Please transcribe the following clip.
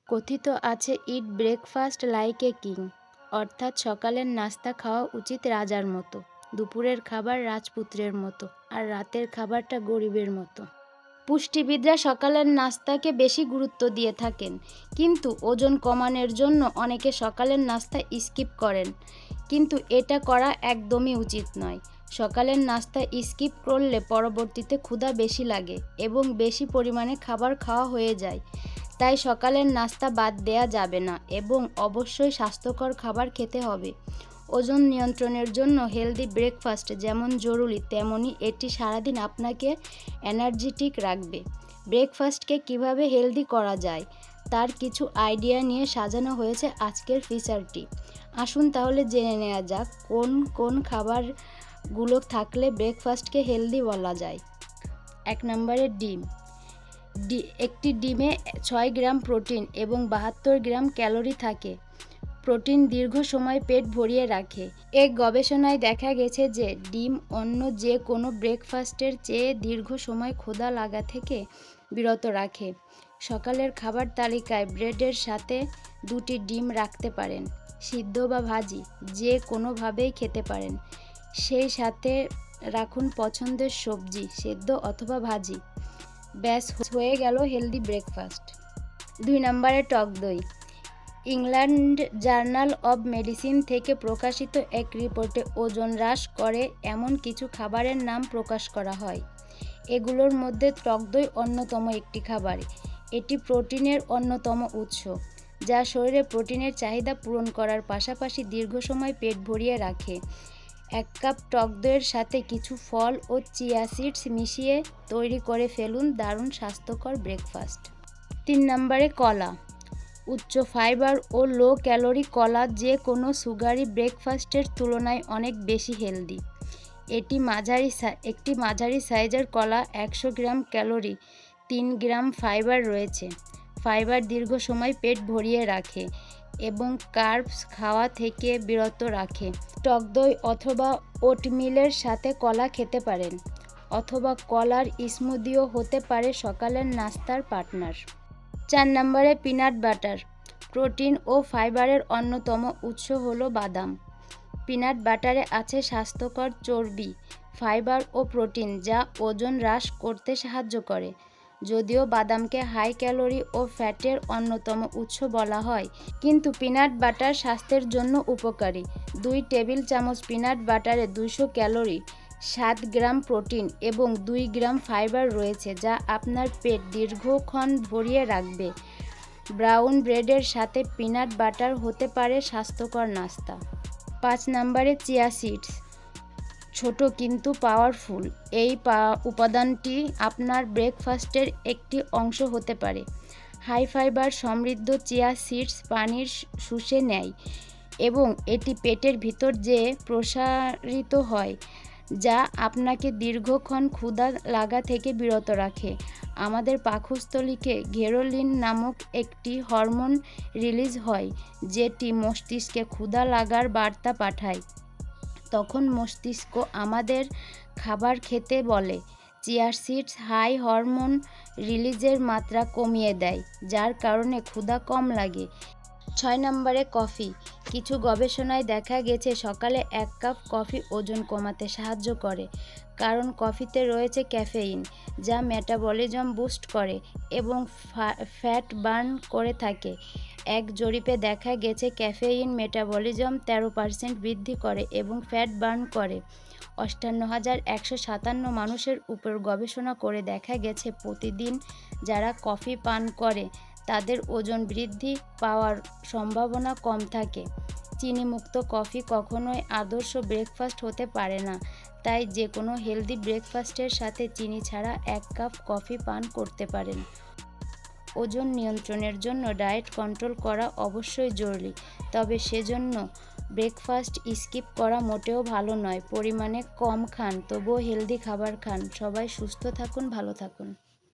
কথিত আছে eat breakfast like a king, অর্থাৎ সকালের নাস্তা খাওয়া উচিত রাজার মতো, দুপুরের খাবার রাজপুত্রের মতো, আর রাতের খাবারটা গরিবের মতো। পুষ্টিবিদরা সকালের নাস্তাকে বেশি গুরুত্ব দিয়ে থাকেন, কিন্তু ওজন কমানোর জন্য অনেকে সকালের নাস্তা স্কিপ করেন, কিন্তু এটা করা একদমই উচিত নয়। সকালের নাস্তা স্কিপ করলে পরবর্তীতে ক্ষুধা বেশি লাগে এবং বেশি পরিমাণে খাবার খাওয়া হয়ে যায়। তাই সকালের নাস্তা বাদ দেওয়া যাবে না এবং অবশ্যই স্বাস্থ্যকর খাবার খেতে হবে। ওজন নিয়ন্ত্রণের জন্য হেলদি ব্রেকফাস্ট যেমন জরুরি, তেমনি এটি সারাদিন আপনাকে এনার্জেটিক রাখবে। ব্রেকফাস্টকে কিভাবে হেলদি করা যায় তার কিছু আইডিয়া নিয়ে সাজানো হয়েছে আজকের ফিচারটি। আসুন তাহলে জেনে নেওয়া যাক কোন কোন খাবারগুলো থাকলে ব্রেকফাস্টকে হেলদি বলা যায়। 1 নম্বরে ডিম। একটি ডিমে 6 গ্রাম প্রোটিন এবং 72 গ্রাম ক্যালোরি থাকে। প্রোটিন দীর্ঘ সময় পেট ভরিয়ে রাখে। এক গবেষণায় দেখা গেছে যে ডিম অন্য যে কোনো ব্রেকফাস্টের চেয়ে দীর্ঘ সময় ক্ষুধা লাগা থেকে বিরত রাখে। সকালের খাবার তালিকায় ব্রেডের সাথে 2টি ডিম রাখতে পারেন, সিদ্ধ বা ভাজি, যে কোনোভাবেই খেতে পারেন। সেই সাথে রাখুন পছন্দের সবজি, সেদ্ধ অথবা ভাজি। ব্যাস হয়ে গেল হেলদি ব্রেকফাস্ট। 2 নম্বরে টক দই। ইংল্যান্ড জার্নাল অব মেডিসিন থেকে প্রকাশিত এক রিপোর্টে ওজন হ্রাস করে এমন কিছু খাবারের নাম প্রকাশ করা হয়। এগুলোর মধ্যে টক দই অন্যতম একটি খাবার। এটি প্রোটিনের অন্যতম উৎস, যা শরীরে প্রোটিনের চাহিদা পূরণ করার পাশাপাশি দীর্ঘ সময় পেট ভরিয়ে রাখে। 1 কাপ টক দইয়ের সাথে কিছু ফল ও চিয়া সিডস মিশিয়ে তৈরি করে ফেলুন দারুণ স্বাস্থ্যকর ব্রেকফাস্ট। 3 নম্বরে কলা। উচ্চ ফাইবার ও লো ক্যালোরি কলা যে কোনো সুগারি ব্রেকফাস্টের তুলনায় অনেক বেশি হেলদি। একটি মাঝারি সাইজের কলা 100 গ্রাম ক্যালোরি, 3 গ্রাম ফাইবার রয়েছে। ফাইবার দীর্ঘ সময় পেট ভরিয়ে রাখে এবং কার্বস খাওয়া থেকে বিরত রাখে। টক দই অথবা ওটমিলের সাথে কলা খেতে পারেন, অথবা কলার স্মুদিও হতে পারে সকালের নাস্তার পার্টনার। 4 নম্বরে পিনাট বাটার। প্রোটিন ও ফাইবারের অন্যতম উৎস হলো বাদাম। পিনাট বাটারে আছে স্বাস্থ্যকর চর্বি, ফাইবার ও প্রোটিন, যা ওজন হ্রাস করতে সাহায্য করে। যদিও বাদামকে হাই ক্যালোরি ও ফ্যাটের অন্যতম উৎস বলা হয়, কিন্তু পিনাট বাটার স্বাস্থ্যের জন্য উপকারী। 2 টেবিল চামচ পিনাট বাটারে 200 ক্যালোরি, 7 গ্রাম প্রোটিন এবং 2 গ্রাম ফাইবার রয়েছে, যা আপনার পেট দীর্ঘক্ষণ ভরিয়ে রাখবে। ব্রাউন ব্রেডের সাথে পিনাট বাটার হতে পারে স্বাস্থ্যকর নাস্তা। 5 নম্বরে চিয়া সিডস। ছোট কিন্তু পাওয়ারফুল, এই উপাদানটি আপনার ব্রেকফাস্টের একটি অংশ হতে পারে। হাই ফাইবার সমৃদ্ধ চিয়া সিডস পানির শুষে নেয় এবং এটি পেটের ভিতর যেয়ে প্রসারিত হয়, যা আপনাকে দীর্ঘক্ষণ ক্ষুধা লাগা থেকে বিরত রাখে। আমাদের পাকস্থলীতে ঘেরোলিন নামক একটি হরমোন রিলিজ হয়, যেটি মস্তিষ্কে ক্ষুধা লাগার বার্তা পাঠায়। তখন মস্তিষ্ক আমাদের খাবার খেতে বলে। চিয়া সিডস হাই হরমোন রিলিজের মাত্রা কমিয়ে দেয়, যার কারণে ক্ষুধা কম লাগে। 6 নম্বরে কফি। কিছু গবেষণায় দেখা গেছে সকালে 1 কাপ কফি ওজন কমাতে সাহায্য করে, কারণ কফিতে রয়েছে ক্যাফেইন, যা মেটাবলিজম বুস্ট করে এবং ফ্যাট বার্ন করে থাকে। এক জরিপে দেখা গেছে ক্যাফেইন মেটাবলিজম 13% বৃদ্ধি করে এবং ফ্যাট বার্ন করে। 58,157 মানুষের উপর গবেষণা করে দেখা গেছে প্রতিদিন যারা কফি পান করে তাদের ওজন বৃদ্ধি পাওয়ার সম্ভাবনা কম থাকে। চিনিমুক্ত কফি কখনোই আদর্শ ব্রেকফাস্ট হতে পারে না, তাই যে কোনো হেলদি ব্রেকফাস্টের সাথে চিনি ছাড়া 1 কাপ কফি পান করতে পারেন। ওজন নিয়ন্ত্রণের জন্য ডায়েট কন্ট্রোল করা অবশ্যই জরুরি, তবে সেজন্য ব্রেকফাস্ট স্কিপ করা মোটেও ভালো নয়। পরিমাণে কম খান, তবুও হেলদি খাবার খান। সবাই সুস্থ থাকুন, ভালো থাকুন।